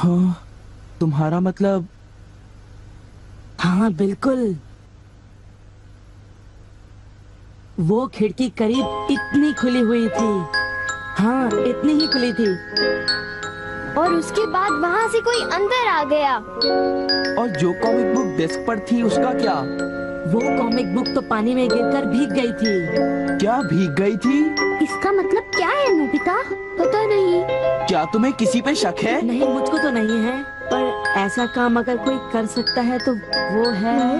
हाँ, तुम्हारा मतलब? हाँ बिल्कुल, वो खिड़की करीब इतनी खुली हुई थी। हाँ, इतनी ही खुली थी। और उसके बाद वहाँ से कोई अंदर आ गया। और जो कॉमिक बुक डेस्क पर थी उसका क्या? वो कॉमिक बुक तो पानी में गिरकर भीग गई थी। क्या भीग गई थी? इसका मतलब क्या है नोबिता? पता नहीं। क्या तुम्हें किसी पे शक है? नहीं, मुझको तो नहीं है, पर ऐसा काम अगर कोई कर सकता है तो वो है।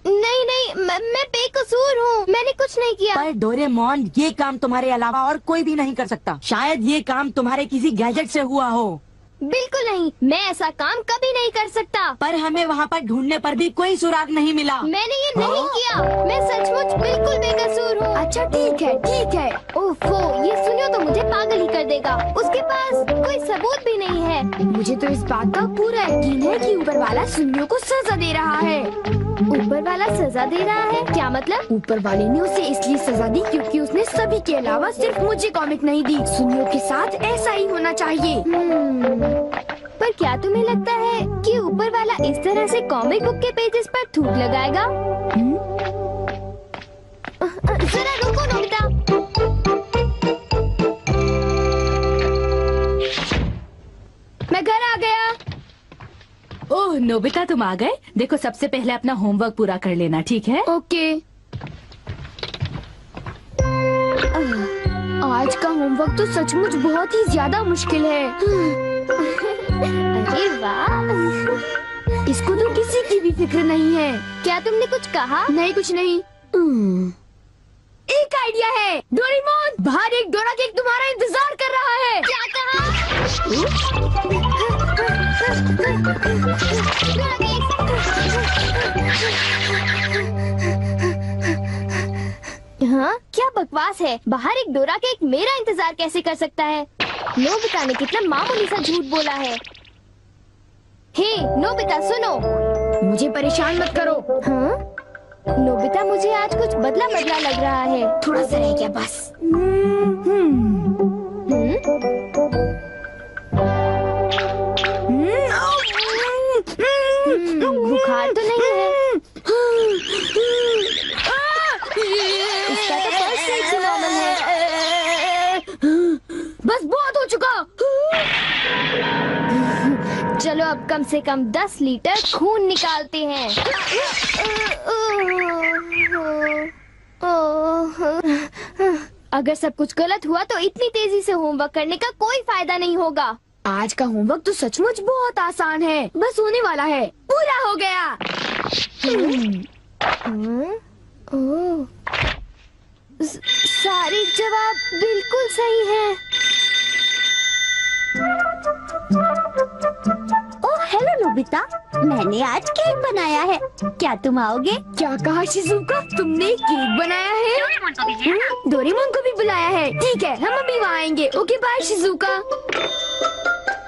नहीं नहीं, मैं बेकसूर हूँ, मैंने कुछ नहीं किया। पर डोरेमोन, ये काम तुम्हारे अलावा और कोई भी नहीं कर सकता। शायद ये काम तुम्हारे किसी गैजेट से हुआ हो। बिल्कुल नहीं, मैं ऐसा काम कभी नहीं कर सकता। पर हमें वहाँ पर ढूंढने पर भी कोई सुराग नहीं मिला। मैंने ये नहीं किया, मैं सचमुच बिल्कुल बेकसूर हूँ। अच्छा ठीक है ठीक है। ओफो, ये सुनियो तो मुझे पागल ही कर देगा। उसके पास कोई सबूत भी नहीं है। मुझे तो इस बात का पूरा यकीन है कि ऊपर वाला सुनियो को सजा दे रहा है। ऊपर वाला सजा दे रहा है? क्या मतलब? ऊपर वाले ने उसे इसलिए सजा दी क्योंकि उसने सभी के अलावा सिर्फ मुझे कॉमिक नहीं दी। सुनियो के साथ ऐसा ही होना चाहिए। पर क्या तुम्हें लगता है कि ऊपर वाला इस तरह से कॉमिक बुक के पेजेस पर थूक लगाएगा? जरा रुको नोबिता। मैं घर आ गया। ओह नोबिता, तुम आ गए। देखो, सबसे पहले अपना होमवर्क पूरा कर लेना, ठीक है? ओके। आज का होमवर्क तो सचमुच बहुत ही ज्यादा मुश्किल है। अरे वाह, इसको तो किसी की भी फिक्र नहीं है। क्या तुमने कुछ कहा? नहीं, कुछ नहीं। एक आइडिया है। डोरेमोन, बाहर एक डोरा केक तुम्हारा इंतजार कर रहा है। क्या कहा? हाँ, क्या बकवास है। बाहर एक डोरा केक मेरा इंतजार कैसे कर सकता है? नोबिता ने कितना मामूली सा झूठ बोला है। हे नोबिता, सुनो, मुझे परेशान मत करो। हाँ? नोबिता, मुझे आज कुछ बदला बदला लग रहा है। थोड़ा सा रह गया बस। बुखार तो नहीं है? इसका तो फर्स्ट टाइम से नॉर्मल है। बस बहुत हो चुका। चलो अब कम से कम 10 लीटर खून निकालते हैं। अगर सब कुछ गलत हुआ तो इतनी तेजी से होमवर्क करने का कोई फायदा नहीं होगा। आज का होमवर्क तो सचमुच बहुत आसान है, बस होने वाला है। पूरा हो गया। सारे जवाब बिल्कुल सही हैं। ओह हेलो नोबिता, मैंने आज केक बनाया है, क्या तुम आओगे? क्या कहा शिजुका? तुमने केक बनाया है? डोरेमोन को भी बुलाया है। ठीक है, हम अभी वहाँ आएंगे। Okay bye Shizuka.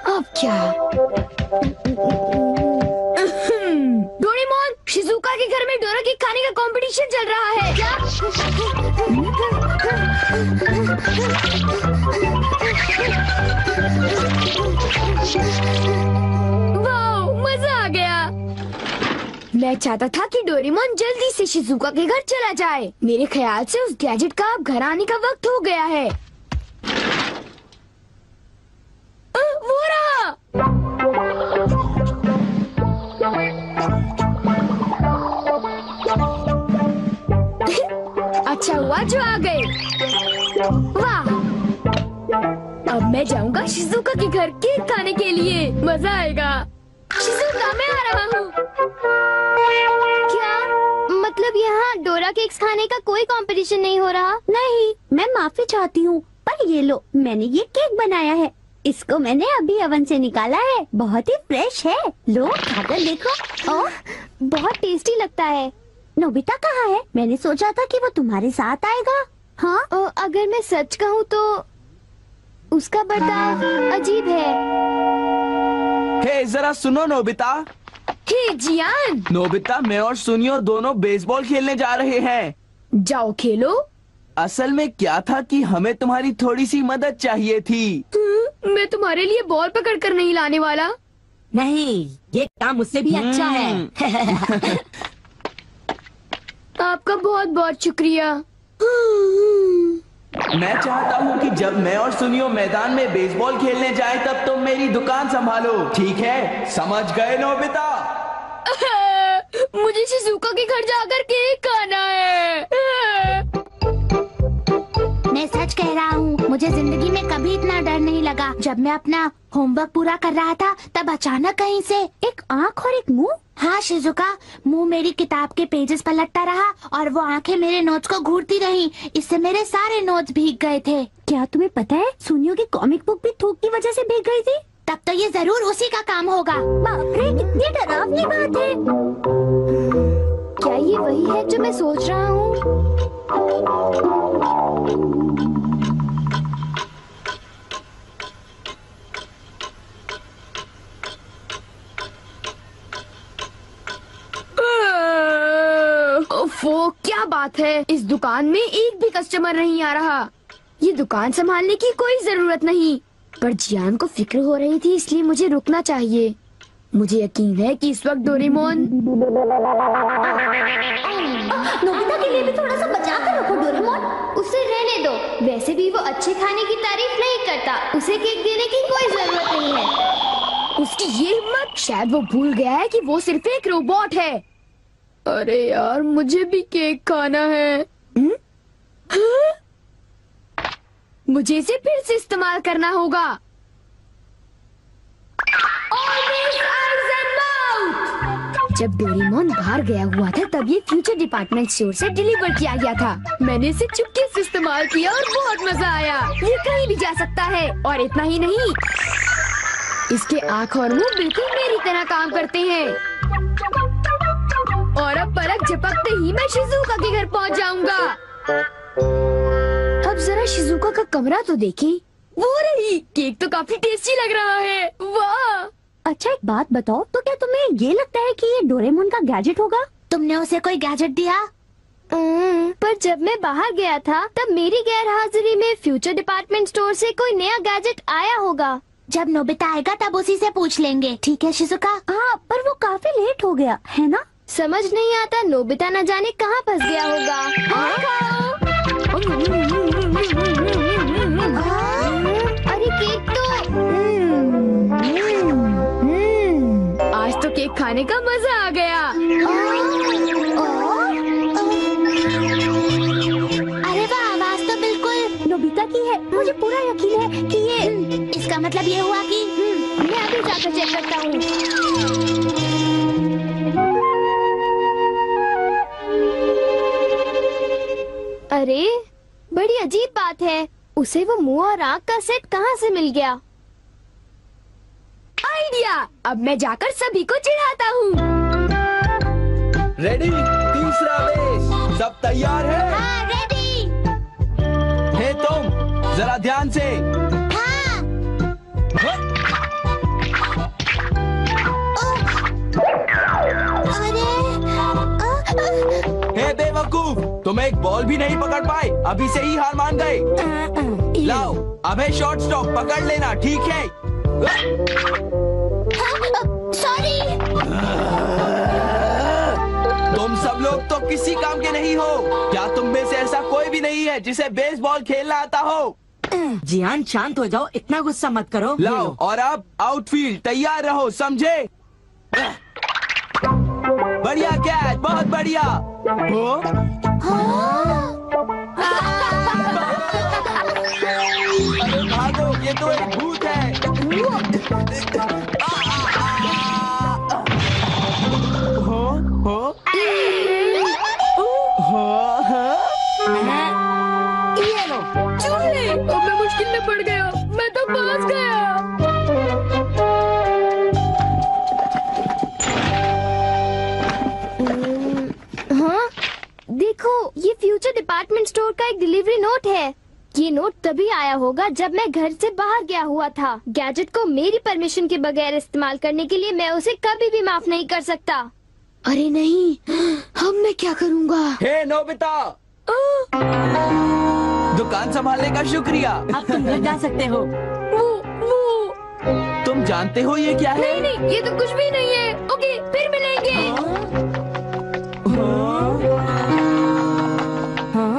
अब क्या? डोरेमोन, शिजुका के घर में डोरा केक खाने का कंपटीशन चल रहा है। क्या? वाह, मजा आ गया। मैं चाहता था कि डोरेमोन जल्दी से शिजुका के घर चला जाए। मेरे ख्याल से उस गैजेट का अब घर आने का वक्त हो गया है। वो रहा। अच्छा हुआ जो आ गए। वाह, अब मैं जाऊंगा शिजुका के घर केक खाने के लिए। मजा आएगा। शिजुका, मैं आ रहा हूँ। क्या मतलब यहाँ डोरा केक्स खाने का कोई कंपटीशन नहीं हो रहा? नहीं, मैं माफी चाहती हूँ, पर ये लो, मैंने ये केक बनाया है। इसको मैंने अभी ओवन से निकाला है, बहुत ही फ्रेश है। लो खाकर देखो। ओह, बहुत टेस्टी लगता है। नोबिता कहाँ है? मैंने सोचा था कि वो तुम्हारे साथ आएगा। हाँ, अगर मैं सच कहूँ तो उसका बर्ताव अजीब है। हे जरा सुनो नोबिता। हे जियान। नोबिता, मैं और सुनियो दोनों बेसबॉल खेलने जा रहे हैं। जाओ खेलो। असल में क्या था कि हमें तुम्हारी थोड़ी सी मदद चाहिए थी। मैं तुम्हारे लिए बॉल पकड़ कर नहीं लाने वाला। नहीं, ये काम मुझसे भी अच्छा है। आपका बहुत बहुत शुक्रिया। मैं चाहता हूँ कि जब मैं और सुनियो मैदान में बेसबॉल खेलने जाए तब तुम मेरी दुकान संभालो, ठीक है? समझ गए नोबिता? मुझे शिजुका के घर जाकर केक खाना है। मैं सच कह रहा हूँ, मुझे जिंदगी में कभी इतना डर नहीं लगा। जब मैं अपना होमवर्क पूरा कर रहा था तब अचानक कहीं से एक आँख और एक मुंह। हाँ शिजुका, मुंह मेरी किताब के पेजेस पलटता रहा और वो आंखें मेरे नोट्स को घूरती रहीं। इससे मेरे सारे नोट्स भीग गए थे। क्या तुम्हें पता है, सुनियो की कॉमिक बुक भी थूक की वजह से भीग गई थी? तब तो ये जरूर उसी का काम होगा। बाप रे, कितनी डरावनी बात है। क्या ये वही है जो मैं सोच रहा हूँ? ओफो, क्या बात है, इस दुकान में एक भी कस्टमर नहीं आ रहा। ये दुकान संभालने की कोई जरूरत नहीं, पर जियान को फिक्र हो रही थी, इसलिए मुझे रुकना चाहिए। मुझे यकीन है कि इस वक्त डोरेमोन। नोबिता के लिए भी थोड़ा सा बचा कर रखो डोरेमोन। उसे रहने दो, वैसे भी वो अच्छे खाने की तारीफ नहीं करता। उसे केक देने की कोई जरूरत नहीं है। उसकी ये हिम्मत, शायद वो भूल गया है कि वो सिर्फ एक रोबोट है। अरे यार, मुझे भी केक खाना है। हाँ? मुझे इसे फिर से इस्तेमाल करना होगा। जब डोरेमोन बाहर गया हुआ था तब ये फ्यूचर डिपार्टमेंट स्टोर से डिलीवर किया गया था। मैंने इसे चुपके से इस्तेमाल किया और बहुत मजा आया। ये कहीं भी जा सकता है, और इतना ही नहीं, इसके आँख और मुंह बिल्कुल मेरी तरह काम करते हैं। और अब पलक झपकते ही मैं शिजुका के घर पहुंच जाऊंगा। अब जरा शिजुका का कमरा तो देखें। वो रही, केक तो काफी टेस्टी लग रहा है। वाह! अच्छा एक बात बताओ, तो क्या तुम्हें ये लगता है कि ये डोरेमोन का गैजेट होगा? तुमने उसे कोई गैजेट दिया? पर जब मैं बाहर गया था तब मेरी गैर हाजिरी में फ्यूचर डिपार्टमेंट स्टोर से कोई नया गैजेट आया होगा। जब नोबिता आएगा तब उसी से पूछ लेंगे, ठीक है शिजुका? हाँ, पर वो काफी लेट हो गया है ना? समझ नहीं आता, नोबिता न जाने कहाँ फंस गया होगा। अरे केक तो आज तो केक खाने का मजा आ गया। अरे वाह, आवाज तो बिल्कुल नोबिता की है। मुझे पूरा यकीन है कि ये इसका मतलब ये हुआ कि मैं अभी जाकर चेक करता हूँ। अरे बड़ी अजीब बात है, उसे वो मुंह और आँख का सेट कहाँ से मिल गया? आइडिया! अब मैं जाकर सभी को चिढ़ाता हूँ। रेडी? तीसरा बेस, सब तैयार है? हाँ, रेडी। हे तुम, जरा ध्यान से। हाँ। हे बेवकूफ, तुम एक बॉल भी नहीं पकड़ पाए, अभी से ही हार मान गए। लाओ, अबे शॉर्ट स्टॉप पकड़ लेना, ठीक है? सॉरी। तुम सब लोग तो किसी काम के नहीं हो। क्या तुम में से ऐसा कोई भी नहीं है जिसे बेसबॉल खेलना आता हो? जियान शांत हो जाओ, इतना गुस्सा मत करो। लाओ, और अब आउटफील्ड तैयार रहो, समझे? बढ़िया कैच, बहुत बढ़िया। हो? अरे भागो, ये तो एक भूत है। ये लो। चूहे! अब मैं मुश्किल में पड़ गया, मैं तो फंस गया। हाँ, देखो, ये फ्यूचर डिपार्टमेंट स्टोर का एक डिलीवरी नोट है। ये नोट तभी आया होगा जब मैं घर से बाहर गया हुआ था। गैजेट को मेरी परमिशन के बगैर इस्तेमाल करने के लिए मैं उसे कभी भी माफ नहीं कर सकता। अरे नहीं, अब मैं क्या करूँगा? हे नोबिता, दुकान संभालने का शुक्रिया। अब तुम घर जा सकते हो। वो तुम जानते हो ये क्या है? नहीं नहीं, ये तो कुछ भी नहीं है। ओके, फिर मिलेंगे।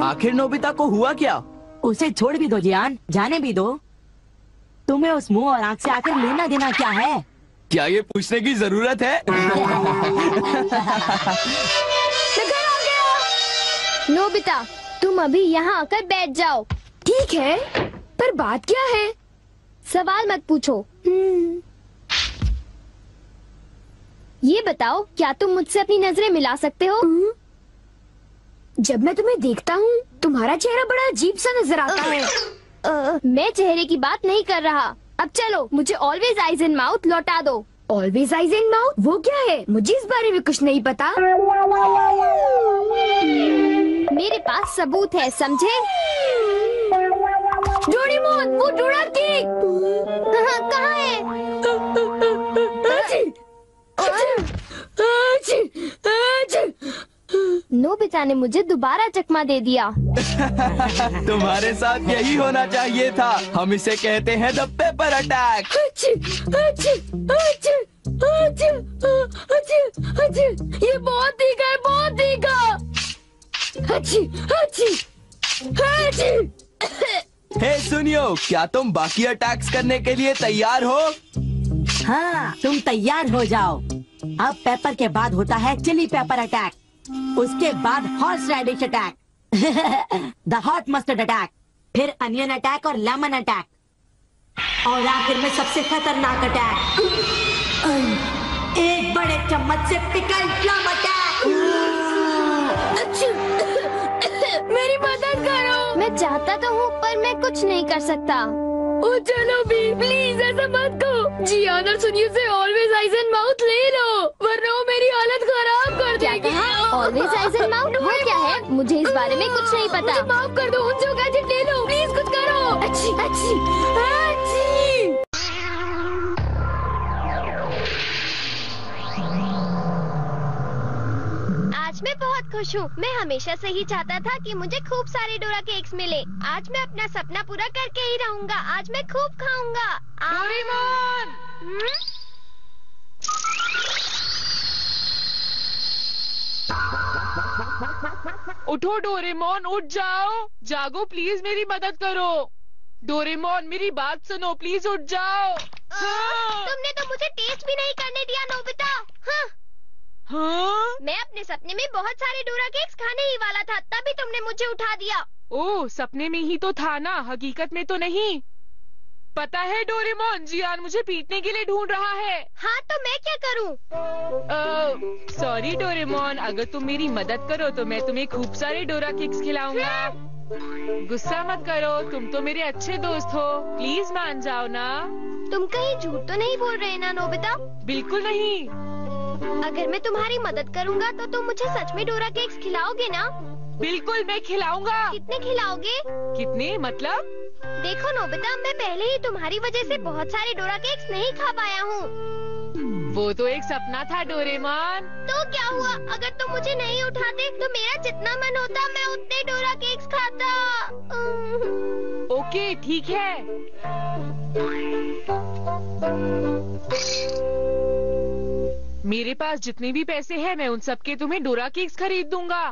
आखिर नोबिता को हुआ क्या? उसे छोड़ भी दो जियान, जाने भी दो। तुम्हें उस मुंह और आंख से आखिर लेना देना क्या है? क्या ये पूछने की जरूरत है? नोबिता, तुम अभी यहाँ आकर बैठ जाओ। ठीक है, पर बात क्या है? सवाल मत पूछो। ये बताओ, क्या तुम मुझसे अपनी नजरें मिला सकते हो? जब मैं तुम्हें देखता हूँ, तुम्हारा चेहरा बड़ा अजीब सा नजर आता है। मैं चेहरे की बात नहीं कर रहा। अब चलो, मुझे ऑलवेज आइज एंड माउथ लौटा दो। Always eyes and mouth? वो क्या है? मुझे इस बारे में कुछ नहीं पता। मेरे पास सबूत है, समझे? डोरेमोन, वो डोरा केक कहाँ है? नोबिता ने मुझे दोबारा चकमा दे दिया। तुम्हारे साथ यही होना चाहिए था। हम इसे कहते हैं द पेपर अटैक। ये बहुत तीखा है, बहुत तीखा। हे सुनियो, क्या तुम बाकी अटैक्स करने के लिए तैयार हो? हाँ, तुम तैयार हो जाओ। अब पेपर के बाद होता है चिली पेपर अटैक, उसके बाद horseradish attack, the hot mustard attack, फिर अनियन अटैक और लेमन अटैक, और आखिर में सबसे खतरनाक अटैक, एक बड़े चम्मच से पिकल प्लम अटैक। मेरी मदद करो। मैं चाहता तो हूँ, पर मैं कुछ नहीं कर सकता। ओ चलो भी, प्लीज ऐसा मत करो। जियान और सुनियो से ऑलवेज आइज एंड माउथ ले लो, वरना वो मेरी हालत खराब कर देगी। ऑलवेज आइज एंड माउथ वो क्या है? मुझे इस बारे में कुछ नहीं पता। मुझे माफ कर दो, उन जो गैजेट ले लो, प्लीज कुछ करो। अच्छी अच्छी अच्छी। आज मैं बहुत खुश हूँ। मैं हमेशा से ही चाहता था कि मुझे खूब सारे डोरा केक्स मिले। आज मैं अपना सपना पूरा करके ही रहूँगा। आज मैं खूब खाऊंगा। डोरेमोन! उठो डोरेमोन, उठ जाओ। जागो प्लीज, मेरी मदद करो। डोरेमोन, मेरी बात सुनो, प्लीज उठ जाओ। तुमने तो मुझे टेस्ट भी नहीं करने दिया नोबिता। हाँ? मैं अपने सपने में बहुत सारे डोरा केक्स खाने ही वाला था, तभी तुमने मुझे उठा दिया। ओह, सपने में ही तो था ना, हकीकत में तो नहीं। पता है डोरेमोन, जियान मुझे पीटने के लिए ढूंढ रहा है। हाँ, तो मैं क्या करूँ? सॉरी डोरेमोन, अगर तुम मेरी मदद करो तो मैं तुम्हें खूब सारे डोरा केक्स खिलाऊंगा। गुस्सा मत करो, तुम तो मेरे अच्छे दोस्त हो, प्लीज मान जाओ ना। तुम कहीं झूठ तो नहीं बोल रहे ना नोबिता? बिल्कुल नहीं। अगर मैं तुम्हारी मदद करूँगा तो तुम मुझे सच में डोरा केक्स खिलाओगे ना? बिल्कुल, मैं खिलाऊंगा। कितने खिलाओगे? कितने मतलब? देखो नोबिता, मैं पहले ही तुम्हारी वजह से बहुत सारे डोरा केक्स नहीं खा पाया हूँ। वो तो एक सपना था डोरेमोन। तो क्या हुआ? अगर तुम मुझे नहीं उठाते तो मेरा जितना मन होता मैं उतने डोरा केक्स खाता। ओके, ठीक है। मेरे पास जितने भी पैसे हैं, मैं उन सब के तुम्हें डोरा केक्स खरीद दूंगा।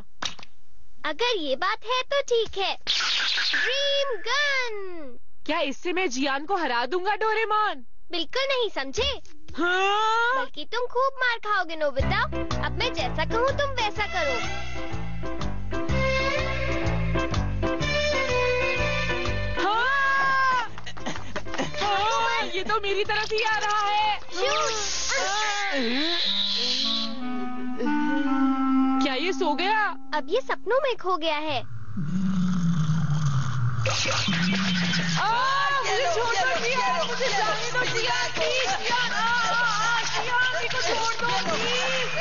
अगर ये बात है तो ठीक है। Dream gun. क्या इससे मैं जियान को हरा दूंगा डोरेमोन? बिल्कुल नहीं, समझे? हाँ? बल्कि तुम खूब मार खाओगे नोबिता। अब मैं जैसा कहूँ तुम वैसा करो। हाँ! हाँ, ये तो मेरी तरफ ही आ रहा है। क्या ये सो गया? अब ये सपनों में खो गया है। मुझे छोड़ दो जियान, मुझे जाने दो जियान, प्लीज जियान, जियान, मेरे को छोड़ दो प्लीज।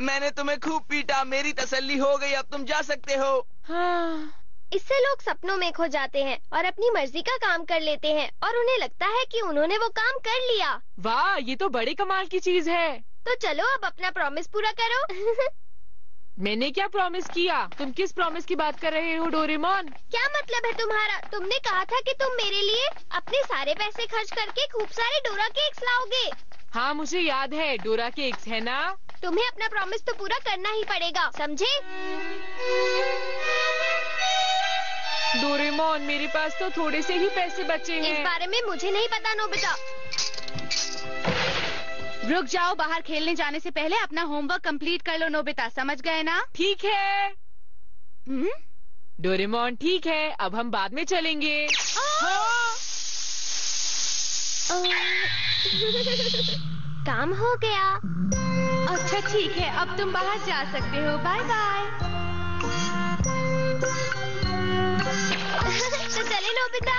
मैंने तुम्हें खूब पीटा, मेरी तसल्ली हो गई, अब तुम जा सकते हो। हाँ। इससे लोग सपनों में खो जाते हैं और अपनी मर्जी का काम कर लेते हैं और उन्हें लगता है कि उन्होंने वो काम कर लिया। वाह, ये तो बड़े कमाल की चीज है। तो चलो अब अपना प्रॉमिस पूरा करो। मैंने क्या प्रॉमिस किया? तुम किस प्रॉमिस की बात कर रहे हो डोरेमोन? क्या मतलब है तुम्हारा? तुमने कहा था कि तुम मेरे लिए अपने सारे पैसे खर्च करके खूब सारे डोरा केक्स लाओगे। हाँ मुझे याद है, डोरा केक्स है ना? तुम्हें अपना प्रॉमिस तो पूरा करना ही पड़ेगा, समझे? डोरेमोन मेरे पास तो थोड़े से ही पैसे बचे इस हैं। बारे में मुझे नहीं पता नोबिता। रुक जाओ, बाहर खेलने जाने से पहले अपना होमवर्क कंप्लीट कर लो नोबिता, समझ गए ना? ठीक है डोरेमोन, ठीक है, अब हम बाद में चलेंगे। हाँ। काम हो गया। अच्छा ठीक है, अब तुम बाहर जा सकते हो, बाय बाय। तो चले नोबिता।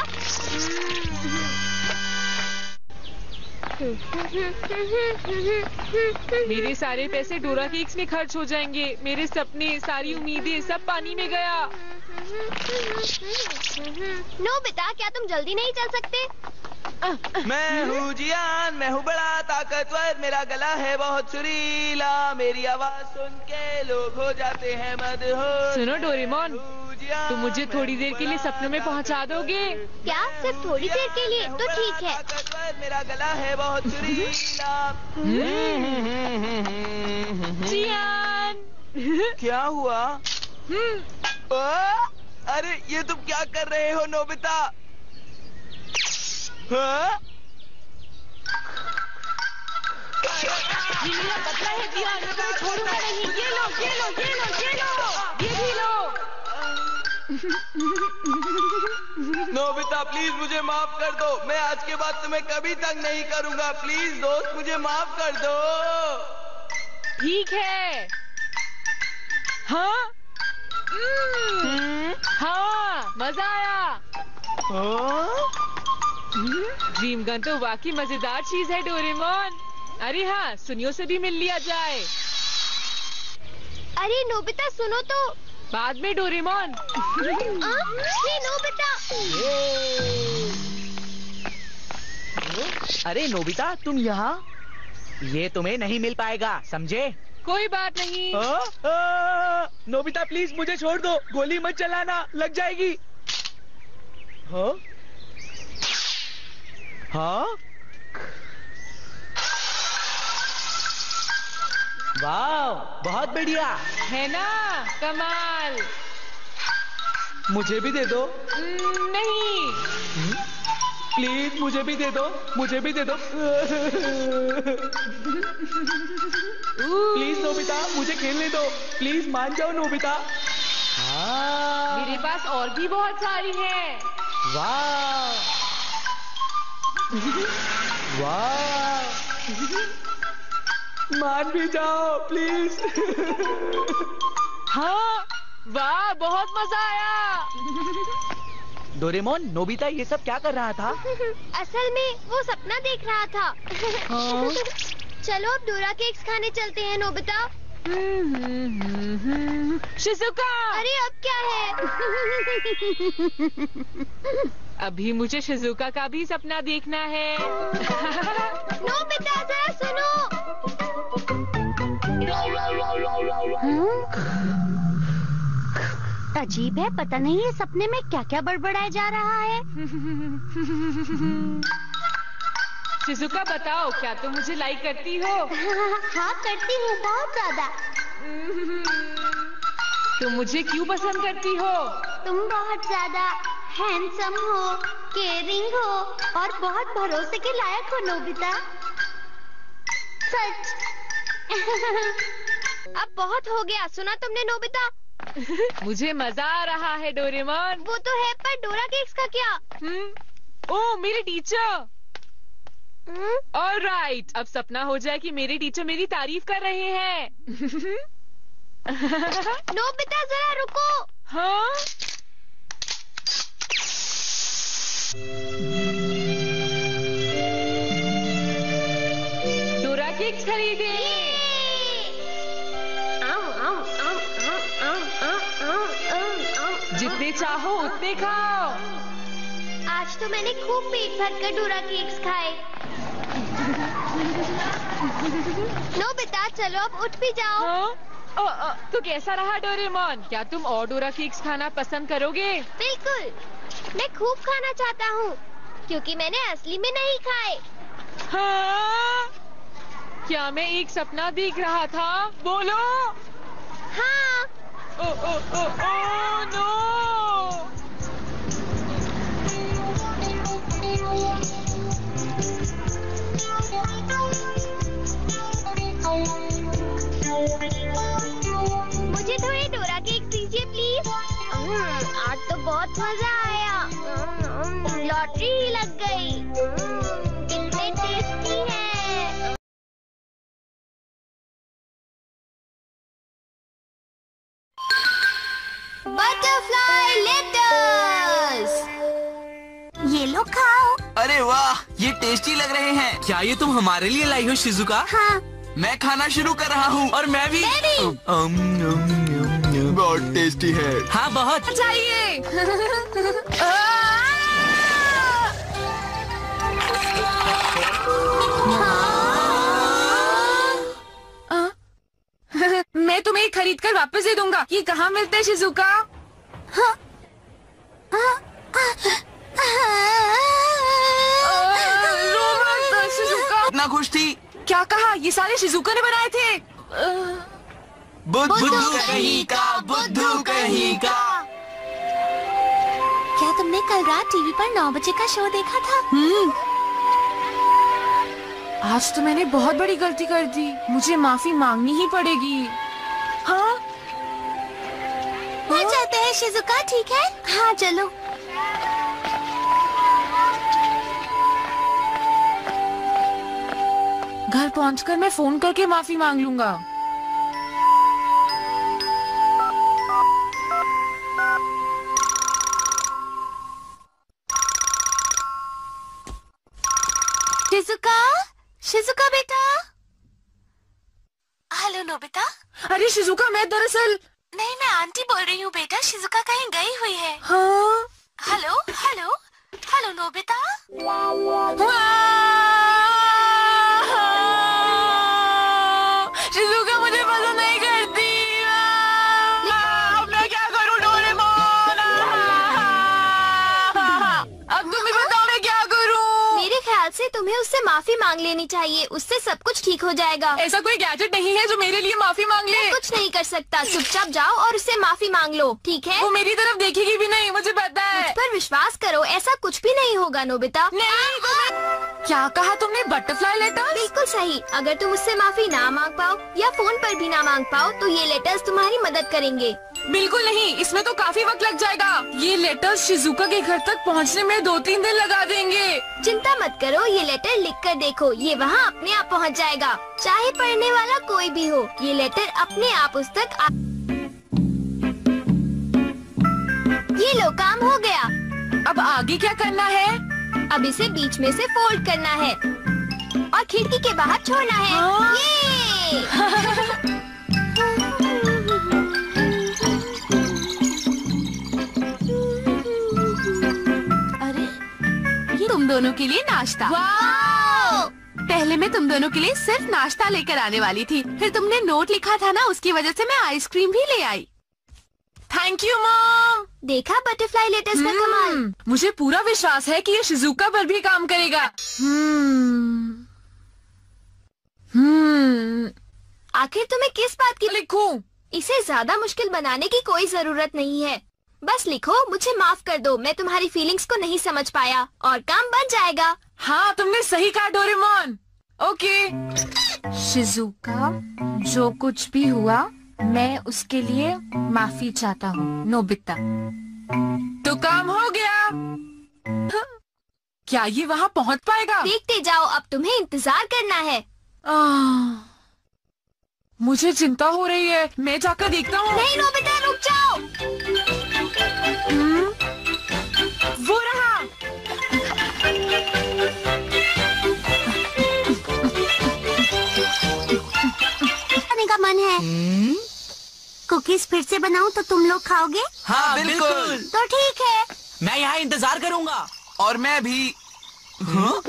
मेरे सारे पैसे डोरा केक्स में खर्च हो जाएंगे। मेरे सपने, सारी उम्मीदें सब पानी में गया। नोबिता, क्या तुम जल्दी नहीं चल सकते? मैं हूँ जियान, मैं हूँ बड़ा ताकतवर, मेरा गला है बहुत सुरीला, मेरी आवाज सुन के लोग हो जाते हैं मदहोश। सुनो डोरेमोन, तुम मुझे थोड़ी देर के लिए सपनों में पहुंचा दोगे? क्या सिर्फ थोड़ी देर के लिए? तो ठीक है। मेरा गला है बहुत सुरीला। जियान। क्या हुआ? अरे ये तुम क्या कर रहे हो नोबिता? हाँ? ये मेरा बदला है जियान, मैं तुम्हें छोड़ूंगा नहीं। ये लो, ये लो, ये लो, ये लो, ये भी लो। नोबिता प्लीज मुझे माफ कर दो, मैं आज के बाद तुम्हें कभी तंग नहीं करूंगा। प्लीज दोस्त मुझे माफ कर दो। ठीक है। हाँ हाँ, मजा आया। ड्रीम गन तो वाकई मजेदार चीज है डोरेमोन। अरे हाँ, सुनियो से भी मिल लिया जाए। अरे नोबिता सुनो तो। बाद में डोरेमोन। ये नोबिता। अरे नोबिता, तुम यहाँ? ये तुम्हें नहीं मिल पाएगा, समझे? कोई बात नहीं। नोबिता प्लीज मुझे छोड़ दो, गोली मत चलाना, लग जाएगी। हाँ? हाँ? वाह, बहुत बढ़िया है ना? कमाल। मुझे भी दे दो। नहीं। प्लीज मुझे भी दे दो, मुझे भी दे दो। प्लीज नोबिता, मुझे खेलने दो, प्लीज मान जाओ नोबिता। मेरे पास और भी बहुत सारी है। वाह वाह, मान भी जाओ प्लीज। हाँ, वाह बहुत मजा आया। डोरेमोन, नोबिता ये सब क्या कर रहा था? असल में वो सपना देख रहा था। हाँ? चलो अब डोरा केक्स खाने चलते हैं नोबिता। शिजुका। अरे अब क्या है? अभी मुझे शिजुका का भी सपना देखना है। नोबिता जरा सुनो। अजीब है, पता नहीं ये सपने में क्या क्या बड़बड़ाया जा रहा है। शिजुका बताओ, क्या तुम मुझे लाइक करती हो? हाँ करती हूँ, बहुत ज्यादा। तुम मुझे क्यों पसंद करती हो? तुम बहुत ज्यादा हैंडसम हो, केयरिंग हो और बहुत भरोसे के लायक हो नोबिता, सच। अब बहुत हो गया, सुना तुमने नोबिता? मुझे मजा आ रहा है डोरेमोन। वो तो है, पर डोरा केक्स का क्या? ओह मेरे टीचर। ऑलराइट, अब सपना हो जाए कि मेरे टीचर मेरी तारीफ कर रहे हैं। नोबिता जरा रुको। हाँ? डोरा केक्स खरीदे। जितने चाहो उतने खाओ। आज तो मैंने खूब पेट भर कर डोरा केक्स खाए। नोबिता चलो अब उठ भी जाओ। हाँ? तो कैसा रहा डोरेमोन? क्या तुम और डोरा केक्स खाना पसंद करोगे? बिल्कुल, मैं खूब खाना चाहता हूँ क्योंकि मैंने असली में नहीं खाए। हाँ? क्या मैं एक सपना देख रहा था? बोलो। हाँ। ओ ओ ओ ओ नो! मुझे थोड़े डोरा केक दीजिए प्लीज। आज तो बहुत मजा आया। लॉटरी ही लग गई। कितने टेस्टी है। Butterfly letters. ये लो खाओ। अरे वाह, ये टेस्टी लग रहे हैं। क्या ये तुम हमारे लिए लाई हो शिजुका? हाँ। मैं खाना शुरू कर रहा हूँ। और मैं भी। बहुत टेस्टी है। हाँ बहुत। चाहिए। मैं तुम्हें खरीद कर वापस दे दूंगा। ये कहाँ मिलते हैं शिजुका? शिजुका इतना खुश थी। क्या कहा? ये सारे शिजुका ने बनाए थे। बुद्धू कहीं का, बुद्धू कहीं का। क्या तुमने कल रात टीवी पर 9 बजे का शो देखा था? आज तो मैंने बहुत बड़ी गलती कर दी। मुझे माफी मांगनी ही पड़ेगी। हाँ? घर जाते हैं शिजुका, ठीक है? हाँ चलो। घर पहुंचकर मैं फोन करके माफी मांग लूंगा। शिजुका, शिजुका बेटा। Hello Nobita. अरे शिजुका, मैं दरअसल। नहीं, मैं आंटी बोल रही हूँ बेटा। शिजुका कहीं गई हुई है। हाँ? Hello hello hello Nobita. Shizuka मुझे पसंद नहीं करती। अब मैं क्या करूँ डोरेमोन? अब तुम ही बताओ मैं क्या करूँ? मेरे ख्याल से तुम्हें उससे माफी मांग लेनी चाहिए। उससे सब कुछ ठीक हो जाएगा। ऐसा कोई गैजेट नहीं है जो मेरे लिए माफी मांग ले। कुछ नहीं कर सकता। चुपचाप जाओ और उससे माफी मांग लो, ठीक है? वो मेरी तरफ देखेगी भी नहीं, मुझे पता है। मुझ पर विश्वास करो, ऐसा कुछ भी नहीं होगा नोबिता। नहीं, क्या कहा तुमने? Butterfly letters? बिल्कुल सही। अगर तुम उससे माफी ना मांग पाओ या फोन पर भी ना मांग पाओ तो ये लेटर्स तुम्हारी मदद करेंगे। बिल्कुल नहीं, इसमें तो काफी वक्त लग जाएगा। ये लेटर्स शिजुका के घर तक पहुंचने में 2-3 दिन लगा देंगे। चिंता मत करो, ये लेटर लिख कर देखो, ये वहाँ अपने आप पहुँच जाएगा। चाहे पढ़ने वाला कोई भी हो, ये लेटर अपने आप उस तक ये लो, काम हो गया। अब आगे क्या करना है? अब इसे बीच में से फोल्ड करना है और खिड़की के बाहर छोड़ना है। हाँ? ये अरे, ये तुम दोनों के लिए नाश्ता। वाओ! पहले मैं तुम दोनों के लिए सिर्फ नाश्ता लेकर आने वाली थी, फिर तुमने नोट लिखा था ना, उसकी वजह से मैं आइसक्रीम भी ले आई। Thank you mom. देखा बटरफ्लाई लेटर्स का कमाल। मुझे पूरा विश्वास है कि ये शिजुका पर भी काम करेगा। आखिर तुम्हें किस बात की लिखूं? इसे ज्यादा मुश्किल बनाने की कोई जरूरत नहीं है। बस लिखो, मुझे माफ कर दो, मैं तुम्हारी फीलिंग्स को नहीं समझ पाया, और काम बन जाएगा। हाँ, तुमने सही कहा डोरेमोन। ओके। शिजुका, जो कुछ भी हुआ मैं उसके लिए माफी चाहता हूँ। नोबिता। तो काम हो गया। क्या ये वहाँ पहुँच पाएगा? देखते जाओ, अब तुम्हें इंतजार करना है। मुझे चिंता हो रही है, मैं जाकर देखता हूँ। नहीं नोबिता, रुक जाओ। वो रहा। खाने का मन है। कुकीज फिर से बनाऊं तो तुम लोग खाओगे? हाँ बिल्कुल। तो ठीक है। मैं यहाँ इंतजार करूँगा। और मैं भी। हाँ?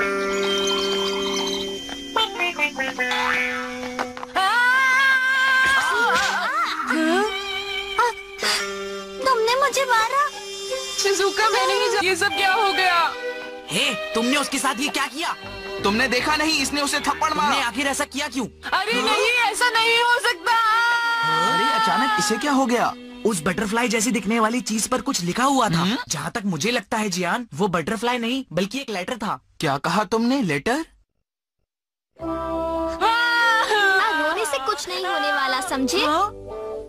मुझे मारा। शिजुका मैंने ही ये सब क्या हो गया? हे, तुमने उसके साथ ये क्या किया? तुमने देखा नहीं, इसने उसे थप्पड़ मारा। तुमने आखिर ऐसा किया क्यों? अरे नहीं, ऐसा नहीं हो सकता। अरे अचानक इसे क्या हो गया? उस बटरफ्लाई जैसी दिखने वाली चीज पर कुछ लिखा हुआ था। जहाँ तक मुझे लगता है जियान, वो बटरफ्लाई नहीं बल्कि एक लेटर था। क्या कहा तुमने? लेटर? रोने से कुछ नहीं होने वाला, समझे?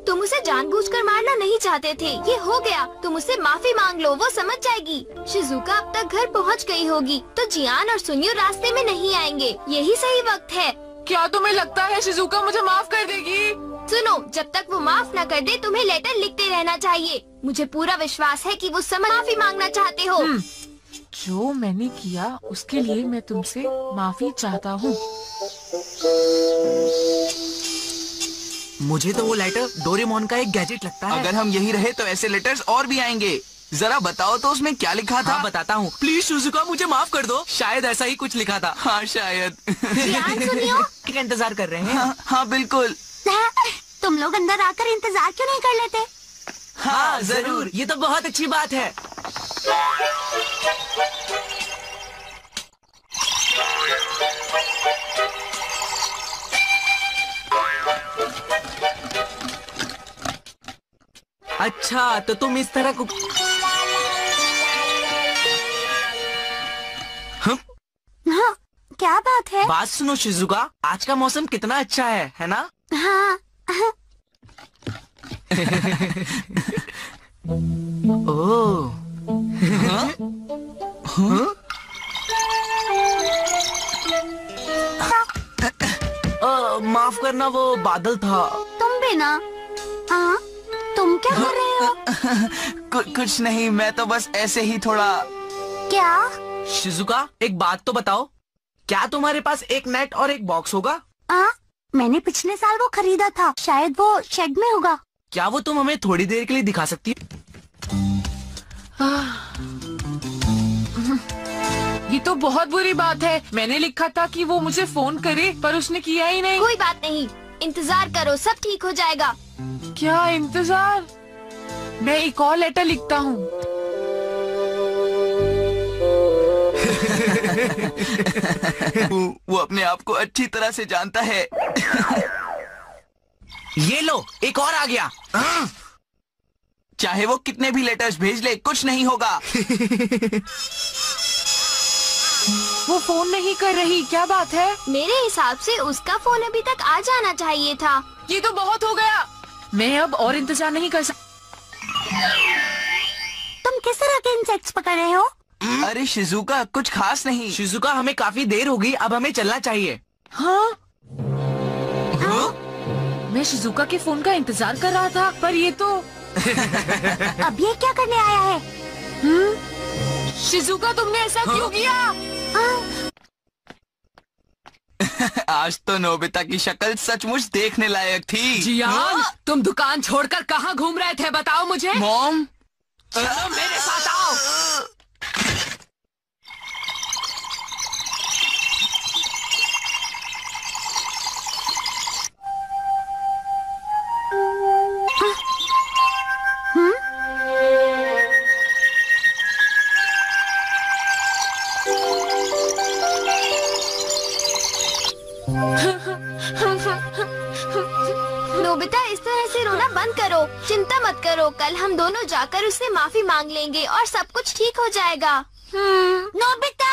तुम उसे जानबूझकर मारना नहीं चाहते थे, ये हो गया। तुम उससे माफी मांग लो, वो समझ जाएगी। शिजुका अब तक घर पहुंच गई होगी, तो जियान और सुनियो रास्ते में नहीं आएंगे। यही सही वक्त है। क्या तुम्हें लगता है शिजुका मुझे माफ कर देगी? सुनो, जब तक वो माफ न कर दे, तुम्हें लेटर लिखते रहना चाहिए। मुझे पूरा विश्वास है कि वो माफी मांगना चाहते हो। जो मैंने किया उसके लिए मैं तुमसे माफी चाहता हूँ। मुझे तो वो लेटर डोरेमोन का एक गैजेट लगता है। अगर हम यही रहे तो ऐसे लेटर्स और भी आएंगे। जरा बताओ तो उसमें क्या लिखा था? हाँ, बताता हूँ। प्लीज शिजुका मुझे माफ कर दो। शायद ऐसा ही कुछ लिखा था। हाँ शायद। सुनियो, क्या इंतजार कर रहे हैं? हाँ बिल्कुल। तुम लोग अंदर आकर इंतजार क्यों नहीं कर लेते? हाँ जरूर, ये तो बहुत अच्छी बात है। अच्छा, तो तुम इस तरह को हाँ, क्या बात है? बात सुनो शिजुका, आज का मौसम कितना अच्छा है ना? हाँ। ओह, हाँ? हाँ? माफ करना, वो बादल था। तुम भी ना? हाँ, तुम क्या कर रहे हो? कुछ नहीं, मैं तो बस ऐसे ही थोड़ा। क्या? शिजुका, एक बात तो बताओ, क्या तुम्हारे पास एक नेट और एक बॉक्स होगा? मैंने पिछले साल वो खरीदा था, शायद वो शेड में होगा। क्या वो तुम हमें थोड़ी देर के लिए दिखा सकती हो? ये तो बहुत बुरी बात है। मैंने लिखा था कि वो मुझे फोन करे, पर उसने किया ही नहीं। कोई बात नहीं, इंतजार करो, सब ठीक हो जाएगा। क्या इंतजार? मैं एक और लेटर लिखता हूँ। वो अपने आप को अच्छी तरह से जानता है। ये लो, एक और आ गया। चाहे वो कितने भी लेटर्स भेज ले, कुछ नहीं होगा। वो फोन नहीं कर रही, क्या बात है? मेरे हिसाब से उसका फोन अभी तक आ जाना चाहिए था। ये तो बहुत हो गया। मैं अब और इंतजार नहीं कर सकती। तुम किस तरह के इंसेक्ट्स पकड़ रहे हो? अरे शिजुका, कुछ खास नहीं। शिजुका, हमें काफी देर हो गई, अब हमें चलना चाहिए। हाँ? मैं शिजुका के फोन का इंतजार कर रहा था, पर ये तो अब ये क्या करने आया है? शिजुका, तुमने ऐसा क्यों किया? आज तो नोबिता की शक्ल सचमुच देखने लायक थी। जियान, तुम दुकान छोड़कर कहाँ घूम रहे थे, बताओ मुझे। मॉम, चलो मेरे साथ आओ। नोबिता, इस तरह से रोना बंद करो। चिंता मत करो, कल हम दोनों जाकर उससे माफी मांग लेंगे और सब कुछ ठीक हो जाएगा। नोबिता!